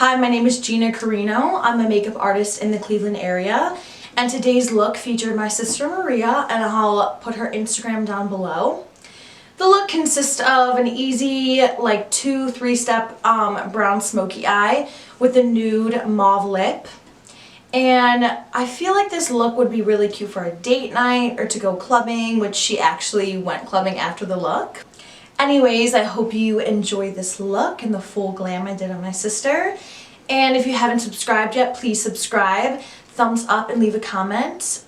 Hi, my name is Gina Coreno. I'm a makeup artist in the Cleveland area, and today's look featured my sister Maria, and I'll put her Instagram down below. The look consists of an easy, like 2-3 step brown smoky eye with a nude mauve lip. And I feel like this look would be really cute for a date night or to go clubbing, which she actually went clubbing after the look. Anyways, I hope you enjoy this look and the full glam I did on my sister. And if you haven't subscribed yet, please subscribe, thumbs up, and leave a comment.